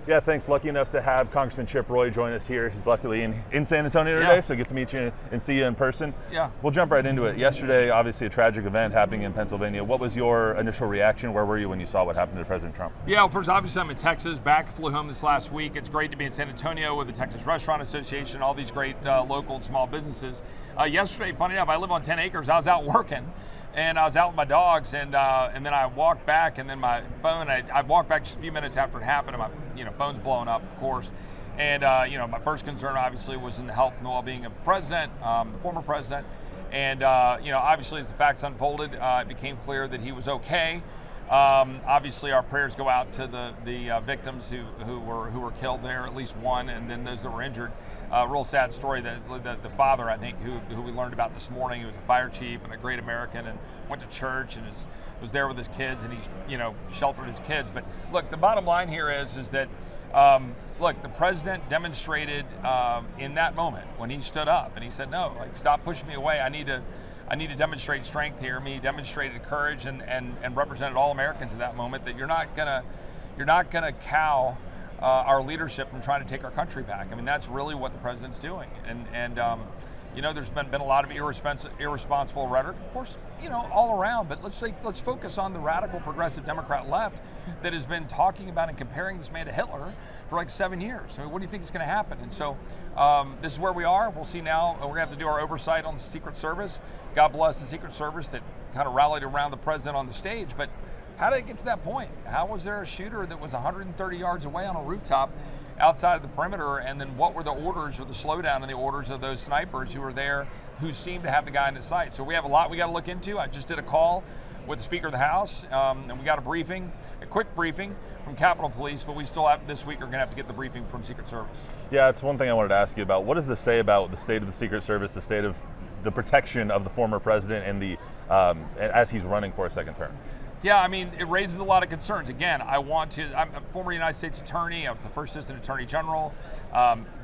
Yeah, thanks. Lucky enough to have Congressman Chip Roy join us here. He's luckily in San Antonio today, so get to meet you and see you in person. Yeah. We'll jump right into it. Yesterday, obviously a tragic event happening in Pennsylvania. What was your initial reaction? Where were you when you saw what happened to President Trump? Yeah, well, first, obviously I'm in Texas, flew home this last week. It's great to be in San Antonio with the Texas Restaurant Association, all these great local and small businesses. Yesterday, funny enough, I live on 10 acres. I was out working. And I was out with my dogs, and then I walked back, and then my phone. I walked back just a few minutes after it happened, and my phone's blowing up, of course. And my first concern obviously was in the health and the well-being of the president, the former president. And obviously as the facts unfolded, it became clear that he was okay. Obviously, our prayers go out to the victims who were killed there, at least one, and then those that were injured. Real sad story that the father, I think, who we learned about this morning, he was a fire chief and a great American, and went to church and was there with his kids, and he sheltered his kids. But look, the bottom line here is that the president demonstrated in that moment when he stood up and he said, "No, stop pushing me away. I need to demonstrate strength here." He demonstrated courage and represented all Americans at that moment, that you're not gonna cow our leadership from trying to take our country back. I mean, that's really what the president's doing. And there's been a lot of irresponsible rhetoric, of course, all around. But let's focus on the radical progressive Democrat left that has been talking about and comparing this man to Hitler for like 7 years. I mean, what do you think is going to happen? And so this is where we are. We'll see now. We're going to have to do our oversight on the Secret Service. God bless the Secret Service that kind of rallied around the president on the stage. But how did it get to that point? How was there a shooter that was 130 yards away on a rooftop outside of the perimeter? And then what were the orders or the slowdown in the orders of those snipers who were there, who seemed to have the guy in his sight? So we have a lot we got to look into. I just did a call with the Speaker of the House, and we got a quick briefing from Capitol Police, but we still have, this week, are going to have to get the briefing from Secret Service. Yeah, it's one thing I wanted to ask you about. What does this say about the state of the Secret Service, the state of the protection of the former president, and as he's running for a second term? Yeah, I mean, it raises a lot of concerns. Again, I'm a former United States attorney. I was the first assistant attorney general.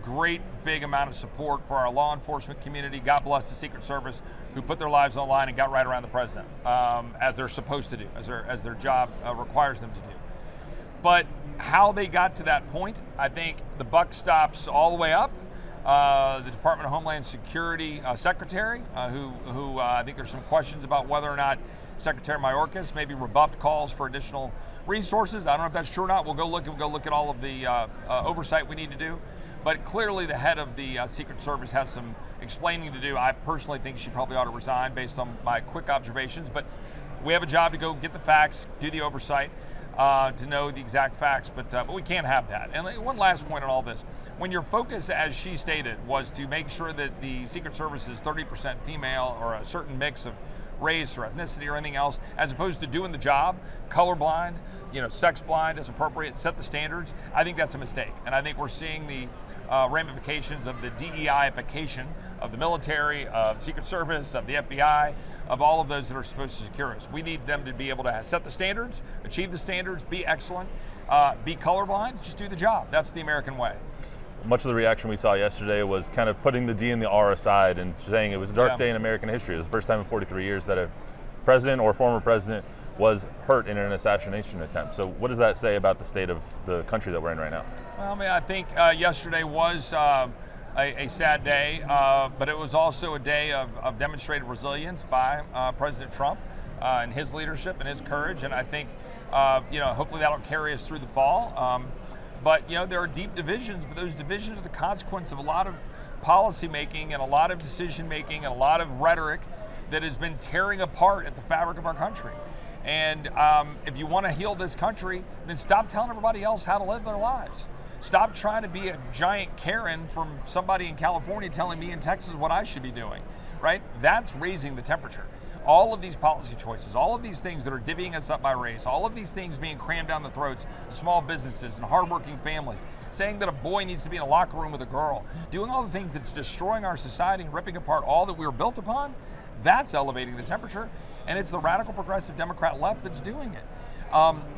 Great big amount of support for our law enforcement community. God bless the Secret Service, who put their lives on the line and got right around the president, as they're supposed to do, as their job requires them to do. But how they got to that point, I think the buck stops all the way up. The Department of Homeland Security Secretary, who I think there's some questions about whether or not Secretary Mayorkas maybe rebuffed calls for additional resources. I don't know if that's true or not. We'll go look at all of the oversight we need to do. But clearly the head of the Secret Service has some explaining to do. I personally think she probably ought to resign based on my quick observations. But we have a job to go get the facts, do the oversight, to know the exact facts. But we can't have that. And one last point on all this. When your focus, as she stated, was to make sure that the Secret Service is 30% female or a certain mix of race or ethnicity or anything else, as opposed to doing the job, colorblind, sex blind as appropriate, set the standards, I think that's a mistake. And I think we're seeing the ramifications of the DEI-ification of the military, of the Secret Service, of the FBI, of all of those that are supposed to secure us. We need them to be able to set the standards, achieve the standards, be excellent, be colorblind, just do the job. That's the American way. Much of the reaction we saw yesterday was kind of putting the D and the R aside and saying it was a dark day in American history. It was the first time in 43 years that a president or former president was hurt in an assassination attempt. So what does that say about the state of the country that we're in right now? Well, I mean, I think yesterday was a sad day, but it was also a day of demonstrated resilience by President Trump and his leadership and his courage. And I think, hopefully that'll carry us through the fall. But there are deep divisions, but those divisions are the consequence of a lot of policy making and a lot of decision making and a lot of rhetoric that has been tearing apart at the fabric of our country. And if you want to heal this country, then stop telling everybody else how to live their lives. Stop trying to be a giant Karen from somebody in California telling me in Texas what I should be doing, right? That's raising the temperature. All of these policy choices, all of these things that are divvying us up by race, all of these things being crammed down the throats of small businesses and hardworking families, saying that a boy needs to be in a locker room with a girl, doing all the things that's destroying our society and ripping apart all that we were built upon, that's elevating the temperature, and it's the radical progressive Democrat left that's doing it.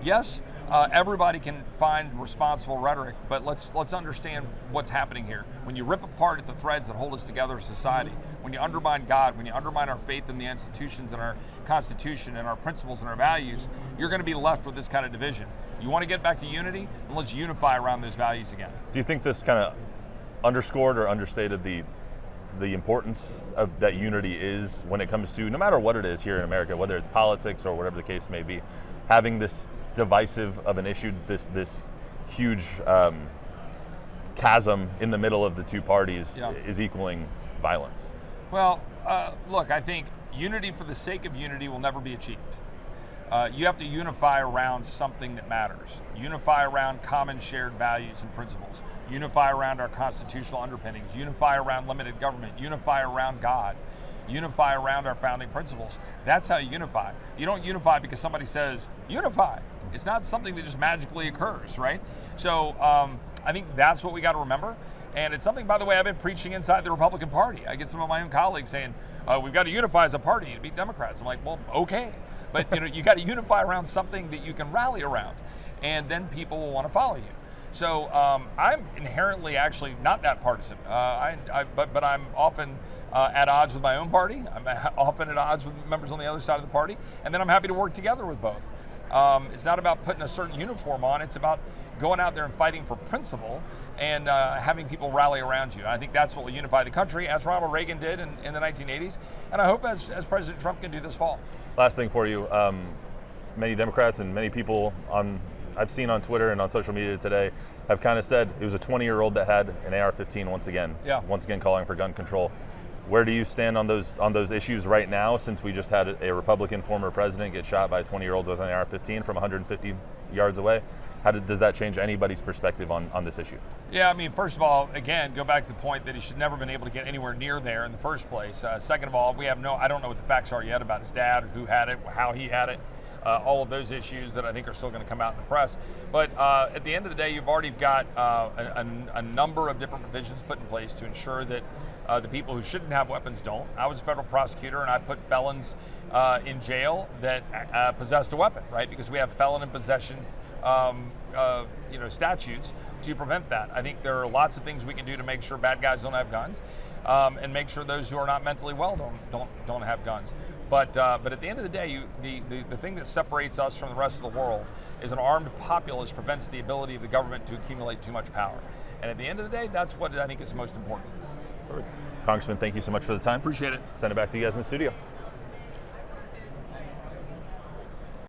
Yes, everybody can find responsible rhetoric, but let's understand what's happening here. When you rip apart at the threads that hold us together as society, when you undermine God, when you undermine our faith in the institutions and our Constitution and our principles and our values, you're going to be left with this kind of division. You want to get back to unity? Then let's unify around those values again. Do you think this kind of underscored or understated the importance of that unity is when it comes to, no matter what it is here in America, whether it's politics or whatever the case may be, having this divisive of an issue, this huge chasm in the middle of the two parties is equaling violence? Well, look, I think unity for the sake of unity will never be achieved. You have to unify around something that matters. Unify around common shared values and principles. Unify around our constitutional underpinnings. Unify around limited government. Unify around God. Unify around our founding principles. That's how you unify. You don't unify because somebody says, unify. It's not something that just magically occurs, right? So I think that's what we got to remember. And it's something, by the way, I've been preaching inside the Republican Party. I get some of my own colleagues saying, we've got to unify as a party to beat Democrats. I'm like, well, okay. But you got to unify around something that you can rally around, and then people will want to follow you. So I'm inherently actually not that partisan, but I'm often at odds with my own party. I'm often at odds with members on the other side of the party, and then I'm happy to work together with both. It's not about putting a certain uniform on, it's about going out there and fighting for principle and having people rally around you. And I think that's what will unify the country, as Ronald Reagan did in the 1980s, and I hope as President Trump can do this fall. Last thing for you, many Democrats and many people I've seen on Twitter and on social media today have kind of said it was a 20-year-old that had an AR-15 once again calling for gun control. Where do you stand on those issues right now, since we just had a Republican former president get shot by a 20-year-old with an AR-15 from 150 yards away? How does that change anybody's perspective on this issue? Yeah, I mean, first of all, again, go back to the point that he should never have been able to get anywhere near there in the first place. Second of all, I don't know what the facts are yet about his dad, who had it, how he had it. All of those issues that I think are still going to come out in the press. But at the end of the day, you've already got a number of different provisions put in place to ensure that the people who shouldn't have weapons don't. I was a federal prosecutor, and I put felons in jail that possessed a weapon, right? Because we have felon in possession statutes to prevent that. I think there are lots of things we can do to make sure bad guys don't have guns, and make sure those who are not mentally well don't have guns. But at the end of the day, the thing that separates us from the rest of the world is an armed populace prevents the ability of the government to accumulate too much power. And at the end of the day, that's what I think is most important. Congressman, thank you so much for the time. Appreciate it. Send it back to you guys in the studio.